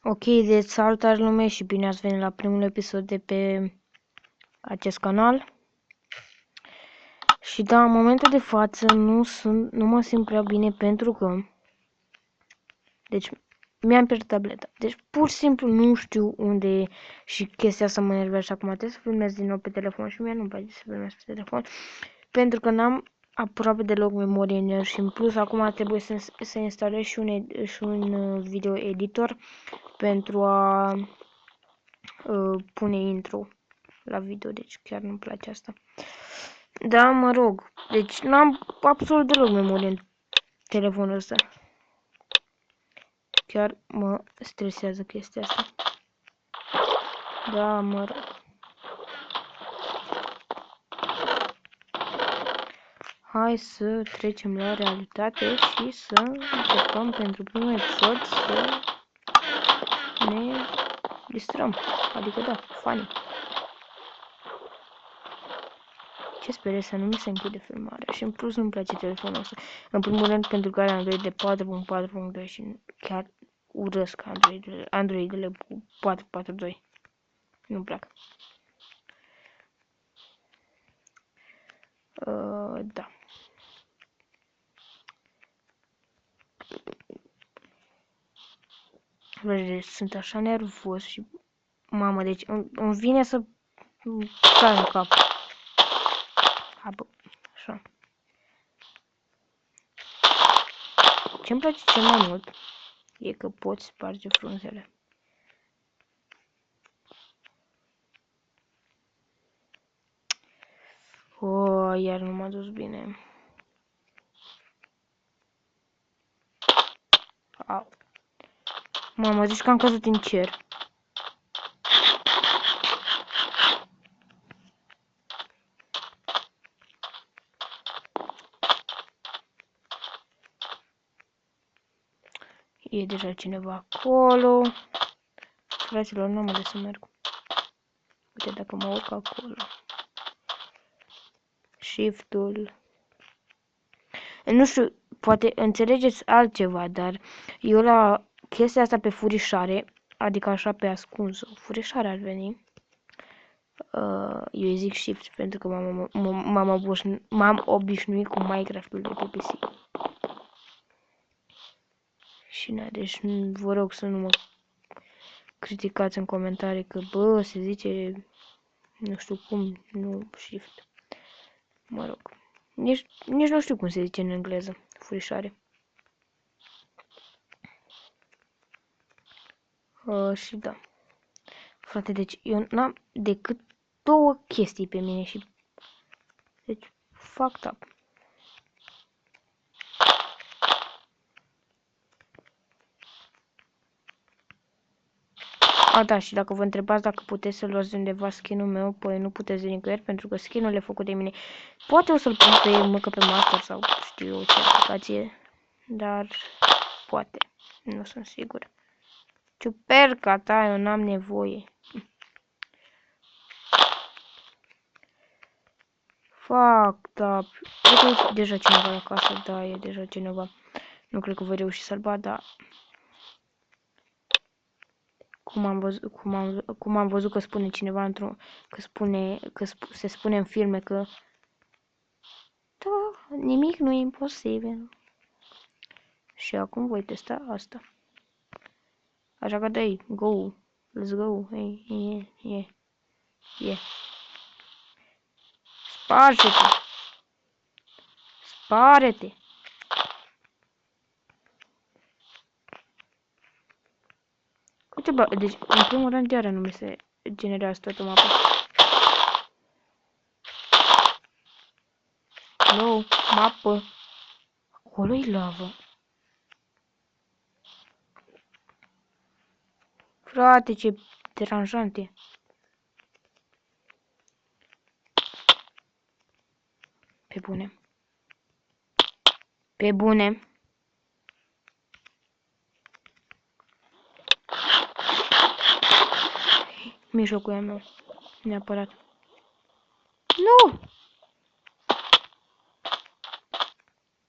Ok, deci salutare lume și bine ați venit la primul episod de pe acest canal. Și da, în momentul de față nu mă simt prea bine pentru că deci mi-am pierdut tableta. Deci pur și simplu nu știu unde e și chestia asta mă enervează acum trebuie să filmez din nou pe telefon și mie nu-mi place să filmez pe telefon pentru că n-am aproape deloc memorie în el și în plus acum trebuie să instalez și un video editor pentru a pune intro la video, deci chiar nu-mi place asta. Da, mă rog, deci n-am absolut deloc memorie în telefonul ăsta. Chiar mă stresează chestia asta. Da, mă rog. Hai să trecem la realitate și să încercăm pentru primul episod să ne distrăm. Adică da, funny. Ce sper să nu mi se închide filmarea și în plus nu-mi place telefonul ăsta. În primul rând pentru că are Android de 4.4.2 și chiar urăsc Androidele cu 4.4.2. Nu-mi plac. Da. Deci sunt așa nervos și mamă, deci îmi vine să cad în cap. Abă, așa. Ce-mi place cel mai mult e că poți sparge frunzele. Iar nu m-a dus bine. Au. Mamă, zici că am căzut în cer. E deja cineva acolo. Fraților, nu am unde să merg. Uite dacă mă urc acolo. Shift-ul. Nu știu, poate înțelegeți altceva, dar eu la chestia asta pe furișare, adică așa pe ascuns, o furișare ar veni, eu îi zic shift pentru că m-am obișnuit cu Minecraft-ul de pe PC. Și na, deci vă rog să nu mă criticați în comentarii că bă, se zice nu știu cum, nu shift. Mă rog. Nici nu știu cum se zice în engleză, furișare. Și da. Frate, deci eu n-am decât două chestii pe mine și... Deci, fucked up. A, da, și dacă vă întrebați dacă puteți să luați undeva skin-ul meu, păi nu puteți de nicăieri, pentru că skin-ul e făcut de mine. Poate o să-l pun pe Master sau știu eu ce aplicație, dar poate, nu sunt sigur. Ciuperca ta, eu n-am nevoie. Fucked up. Cred că e deja cineva la casă, da, e deja cineva. Nu cred că voi reuși să-l bat, dar... Cum am văzut că spune cineva într-un... se spune în filme că... Da, nimic nu e imposibil. Și acum voi testa asta. Așa că dai, go. Let's go. Yeah. Sparge-te. Spare-te. Uite, bă, deci, în primul rând, iară nu mi se generează toată mapa. Hello, mapă. Acolo-i lavă. Frate, ce deranjant e. Pe bune. Pe bune. Mijlocul e meu. Neapărat. Nu!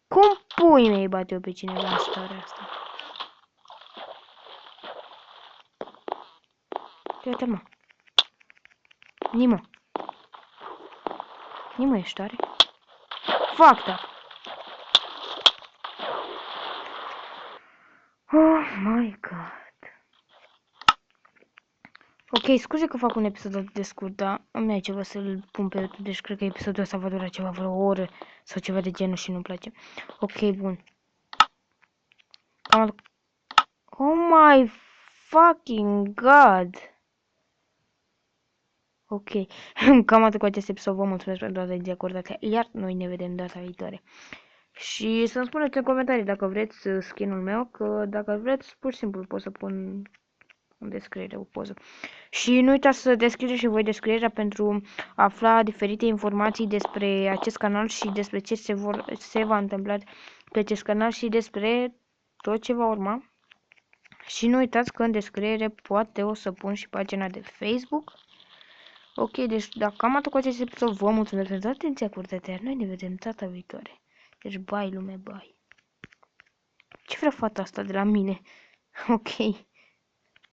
Cum pui mei bate eu pe cineva în starea asta? Ia-te, mă. Nimă. Nimă ești tare? Fuck that. Oh my god. Ok, scuze că fac un episod atât de scurt, dar îmi ai ceva să-l pun pe YouTube, deci cred că episodul ăsta va dura ceva vreo oră sau ceva de genul și nu-mi place. Ok, bun. Oh my fucking god. Ok, cam atât cu acest episod, vă mulțumesc pentru atenția acordată, iar noi ne vedem data viitoare. Și să-mi spuneți în comentarii dacă vreți skin-ul meu, că dacă vreți, pur și simplu pot să pun în descriere o poză. Și nu uitați să descrieți și voi descrierea pentru a afla diferite informații despre acest canal și despre ce se va întâmpla pe acest canal și despre tot ce va urma. Și nu uitați că în descriere poate o să pun și pagina de Facebook. Ok, deci dacă cam atât cu acest episod, vă mulțumesc pentru atenția acordată, iar noi ne vedem data viitoare. Deci, bye lume, bye. Ce vrea fata asta de la mine? Ok.